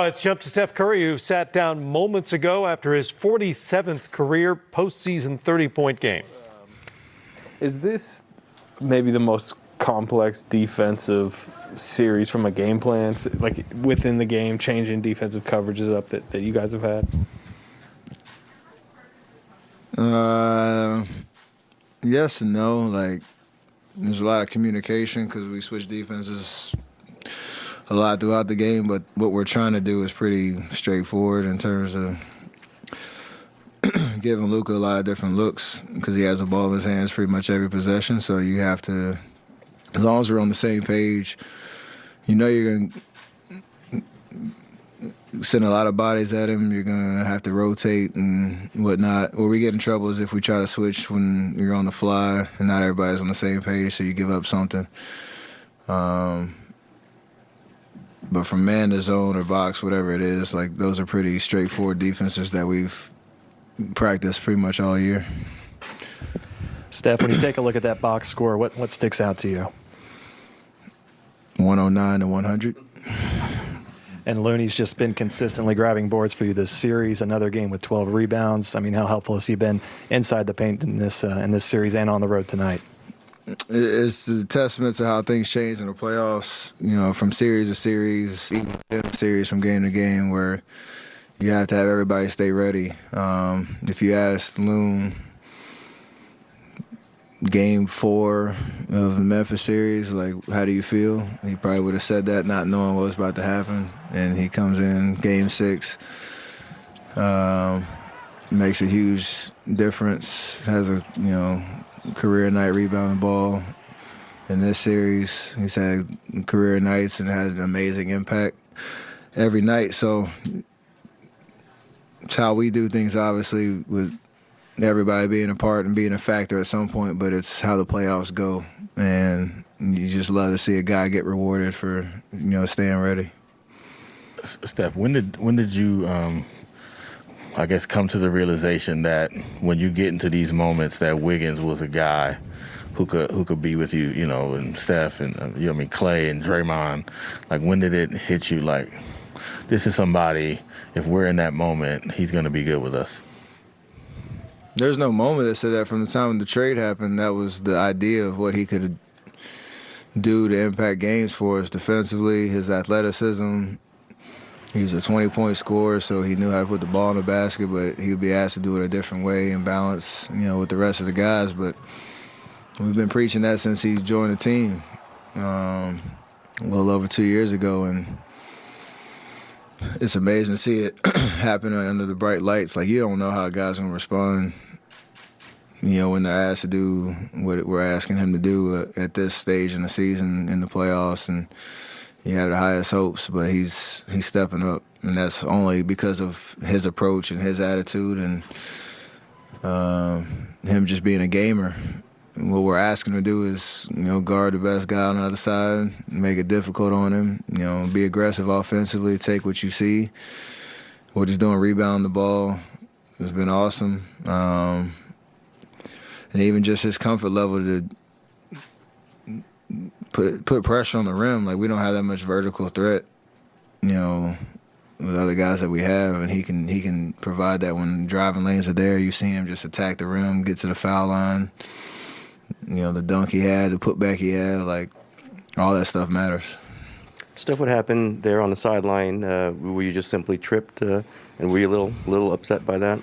Let's jump to Steph Curry, who sat down moments ago after his 47th career postseason 30-point game. Is this maybe the most complex defensive series from a game plan, like within the game, changing defensive coverages up that you guys have had? Yes and no. Like, there's a lot of communication because we switch defenses a lot throughout the game, but what we're trying to do is pretty straightforward in terms of giving Luka a lot of different looks because he has a ball in his hands pretty much every possession. So you have to, as long as we're on the same page, you know you're going to send a lot of bodies at him. You're going to have to rotate and whatnot. Where we get in trouble is if we try to switch when you're on the fly and not everybody's on the same page, so you give up something. But from man to zone or box, whatever it is, like those are pretty straightforward defenses that we've practiced pretty much all year. Steph, when you take a look at that box score, what sticks out to you? 109 to 100. And Looney's just been consistently grabbing boards for you this series. Another game with 12 rebounds. I mean, how helpful has he been inside the paint in this series and on the road tonight? It's a testament to how things change in the playoffs, you know, from series to series, even series from game to game, where you have to have everybody stay ready. If you asked Loon game 4 of the Memphis series, like, how do you feel? He probably would have said that not knowing what was about to happen. And he comes in game 6, makes a huge difference, has a, career night rebounding ball in this series. He's had career nights and had an amazing impact every night. So it's how we do things, obviously, with everybody being a part and being a factor at some point, but it's how the playoffs go. And you just love to see a guy get rewarded for, staying ready. Steph, when did you come to the realization that when you get into these moments that Wiggins was a guy who could be with you, and Steph and Clay and Draymond? Like, when did it hit you like, this is somebody, if we're in that moment, he's going to be good with us? There's no moment that said that. From the time the trade happened, that was the idea of what he could do to impact games for us defensively, his athleticism. He was a 20-point scorer, so he knew how to put the ball in the basket, but he would be asked to do it a different way and balance, with the rest of the guys. But we've been preaching that since he joined the team a little over 2 years ago, and it's amazing to see it happen under the bright lights. Like, you don't know how a guy's going to respond, when they're asked to do what we're asking him to do at this stage in the season, in the playoffs, and you have the highest hopes, but he's stepping up, and that's only because of his approach and his attitude and him just being a gamer. And what we're asking him to do is, guard the best guy on the other side, make it difficult on him, be aggressive offensively, take what you see. What he's doing, rebounding the ball, has been awesome. And even just his comfort level to put pressure on the rim. Like, we don't have that much vertical threat, with other guys that we have, and he can provide that when driving lanes are there. You've seen him just attack the rim, get to the foul line. The dunk he had, the putback he had, like, all that stuff matters. Steph, what happened there on the sideline? Were you just simply tripped, and were you a little upset by that?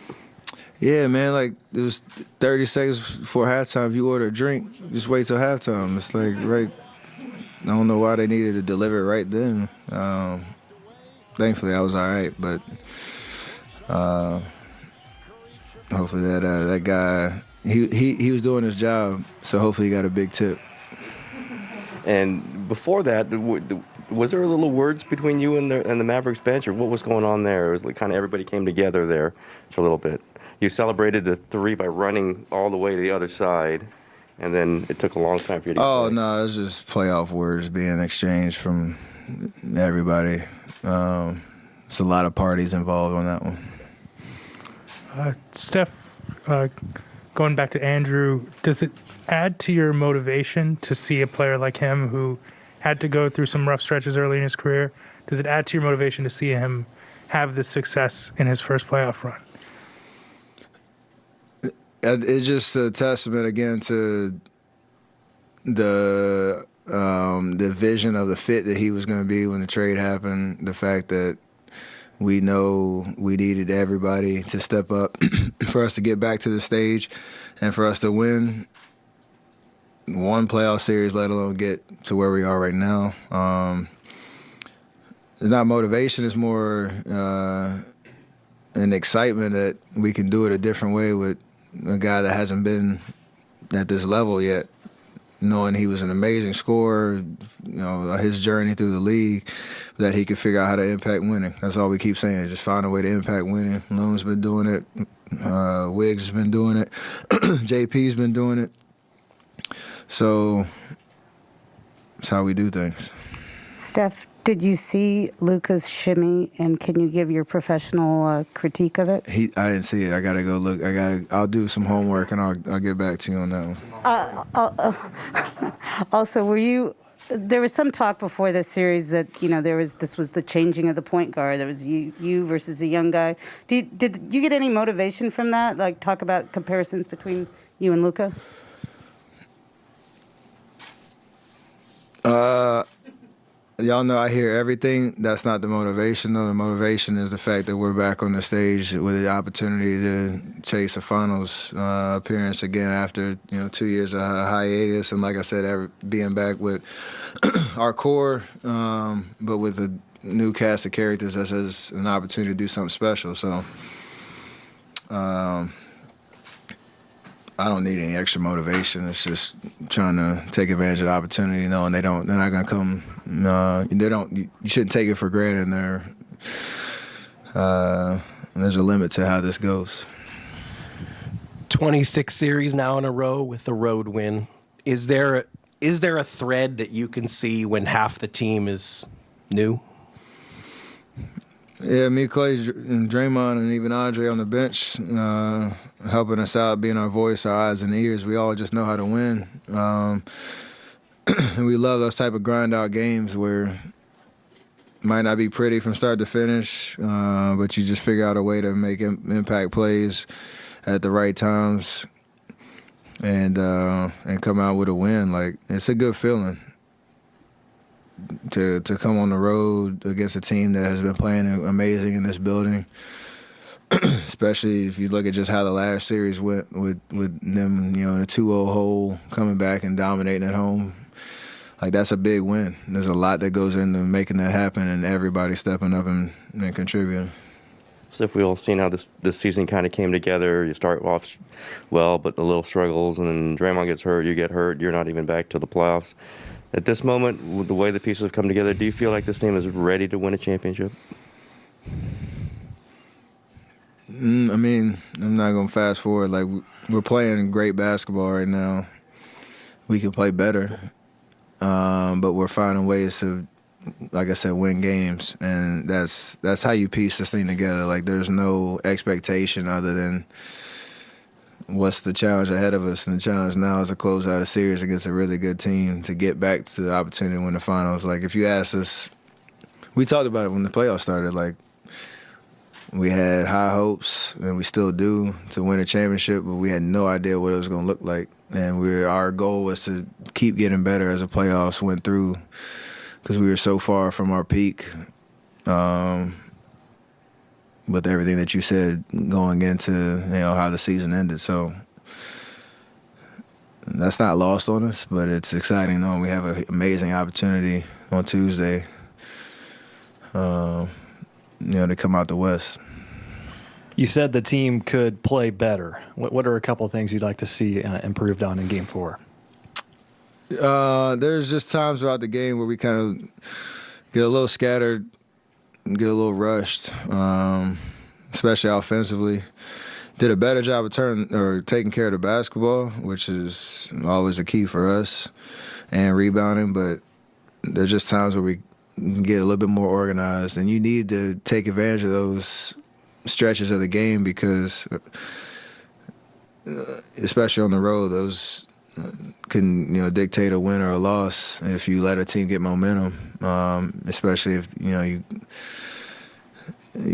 Yeah, man, like, it was 30 seconds before halftime. If you order a drink, just wait till halftime. It's like, right, I don't know why they needed to deliver it right then. Thankfully, I was all right, but hopefully that guy, he was doing his job, so hopefully he got a big tip. And before that, was there a little words between you and the Mavericks bench, or what was going on there? It was like kind of everybody came together there for a little bit. You celebrated the 3 by running all the way to the other side, and then it took a long time for you to get back. No, it was just playoff words being exchanged from everybody. There's a lot of parties involved on that one. Steph, going back to Andrew, does it add to your motivation to see a player like him who had to go through some rough stretches early in his career? Does it add to your motivation to see him have this success in his first playoff run? It's just a testament again to the vision of the fit that he was going to be when the trade happened. The fact that we know we needed everybody to step up for us to get back to the stage and for us to win one playoff series, let alone get to where we are right now. It's not motivation, it's more an excitement that we can do it a different way with a guy that hasn't been at this level yet, knowing he was an amazing scorer, his journey through the league, that he could figure out how to impact winning. That's all we keep saying, just find a way to impact winning. Loon's been doing it. Wiggs has been doing it. JP's been doing it. So that's how we do things. Steph, did you see Luka's shimmy, and can you give your professional critique of it? I didn't see it. I gotta go look. I'll do some homework and I'll get back to you on that one. Also, there was some talk before this series that this was the changing of the point guard. There was you versus the young guy. Did you get any motivation from that? Like, talk about comparisons between you and Luka? Y'all know I hear everything. That's not the motivation, though. The motivation is the fact that we're back on the stage with the opportunity to chase a finals appearance again after 2 years of hiatus. And like I said, being back with our core, but with a new cast of characters, that's an opportunity to do something special. So I don't need any extra motivation. It's just trying to take advantage of the opportunity, knowing they're not going to come. You shouldn't take it for granted. There's a limit to how this goes. 26 series now in a row with a road win. Is there a thread that you can see when half the team is new? Yeah, me, Clay, and Draymond, and even Andre on the bench, helping us out, being our voice, our eyes and ears. We all just know how to win. And we love those type of grind-out games where it might not be pretty from start to finish, but you just figure out a way to make impact plays at the right times and come out with a win. Like, it's a good feeling to come on the road against a team that has been playing amazing in this building, especially if you look at just how the last series went with them, in a 2-0 hole, coming back and dominating at home. Like, that's a big win. There's a lot that goes into making that happen, and everybody stepping up and contributing. Steph, we all seen how this season kind of came together. You start off well, but a little struggles, and then Draymond gets hurt, you get hurt, you're not even back to the playoffs. At this moment, with the way the pieces have come together, do you feel like this team is ready to win a championship? I'm not going to fast forward. Like, we're playing great basketball right now. We can play better, but we're finding ways to, like I said, win games, and that's how you piece this thing together. Like, there's no expectation other than what's the challenge ahead of us, and the challenge now is to close out a series against a really good team to get back to the opportunity to win the finals. Like, if you ask us, we talked about it when the playoffs started, like, we had high hopes, and we still do, to win a championship, but we had no idea what it was going to look like. And our goal was to keep getting better as the playoffs went through, because we were so far from our peak. With everything that you said going into how the season ended. So that's not lost on us, but it's exciting knowing we have an amazing opportunity on Tuesday to come out the West. You said the team could play better. What are a couple of things you'd like to see improved on in Game 4? There's just times throughout the game where we kind of get a little scattered, get a little rushed, especially offensively. Did a better job of taking care of the basketball, which is always a key for us, and rebounding. But there's just times where we get a little bit more organized, and you need to take advantage of those stretches of the game because, especially on the road, those can dictate a win or a loss if you let a team get momentum, especially if you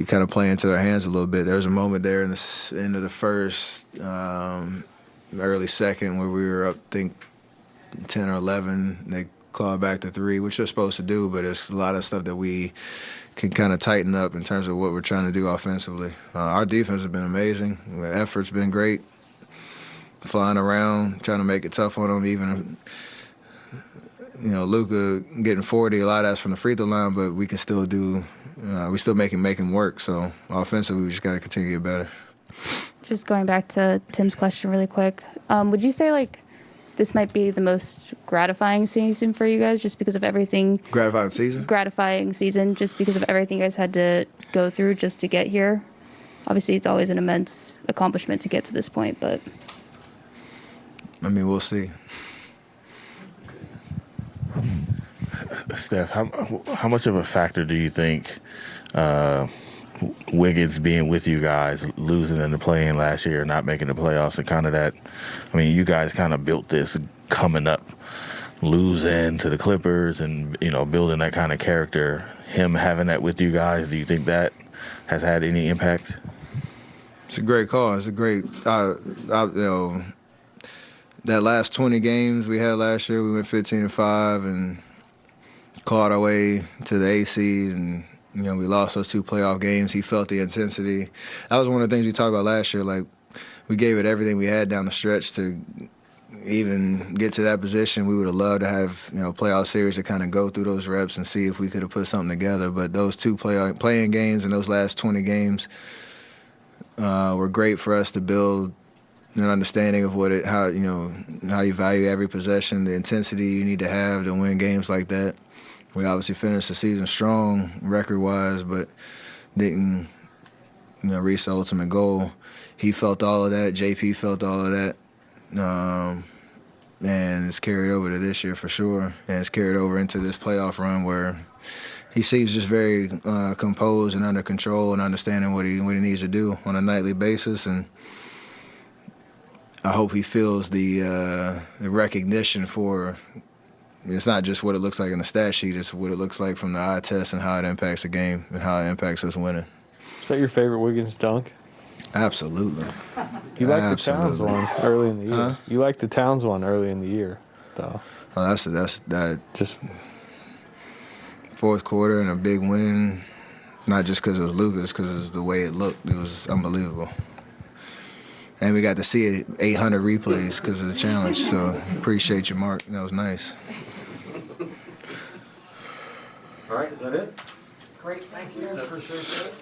kind of play into their hands a little bit. There was a moment there in the end of the first, early second, where we were up, I think, 10 or 11. They clawed back to 3, which they're supposed to do, but it's a lot of stuff that we can kind of tighten up in terms of what we're trying to do offensively. Our defense has been amazing. The effort's been great. Flying around, trying to make it tough on them. Even, Luka getting 40, a lot of that's from the free throw line, but we can still do. We still make him work. So offensively, we just got to continue to get better. Just going back to Tim's question really quick, would you say this might be the most gratifying season for you guys, just because of everything? Gratifying season? Gratifying season, just because of everything you guys had to go through just to get here. Obviously, it's always an immense accomplishment to get to this point, but. I mean, we'll see. Steph, how much of a factor do you think Wiggins being with you guys, losing in the play-in last year, not making the playoffs, and kind of that? I mean, you guys kind of built this coming up, losing to the Clippers, and building that kind of character. Him having that with you guys, do you think that has had any impact? It's a great call. It's a great, that last 20 games we had last year, we went 15-5 and clawed our way to the AC, and we lost those 2 playoff games. He felt the intensity. That was one of the things we talked about last year. Like, we gave it everything we had down the stretch to even get to that position. We would have loved to have playoff series to kind of go through those reps and see if we could have put something together. But those 2 playing games and those last 20 games were great for us to build an understanding of how you value every possession, the intensity you need to have to win games like that. We obviously finished the season strong record-wise, but didn't reach the ultimate goal. He felt all of that. JP felt all of that, and it's carried over to this year for sure, and it's carried over into this playoff run where he seems just very composed and under control and understanding what he needs to do on a nightly basis. And I hope he feels the recognition for. It's not just what it looks like in the stat sheet; it's what it looks like from the eye test and how it impacts the game and how it impacts us winning. Is that your favorite Wiggins dunk? Absolutely. You like the Towns one early in the year. Huh? You like the Towns one early in the year, though. Oh, that's Just fourth quarter and a big win. Not just because it was Lucas, because it was the way it looked. It was unbelievable. And we got to see it 800 replays because of the challenge. So appreciate you, Mark. That was nice. All right, is that it? Great, thank you. Appreciate it.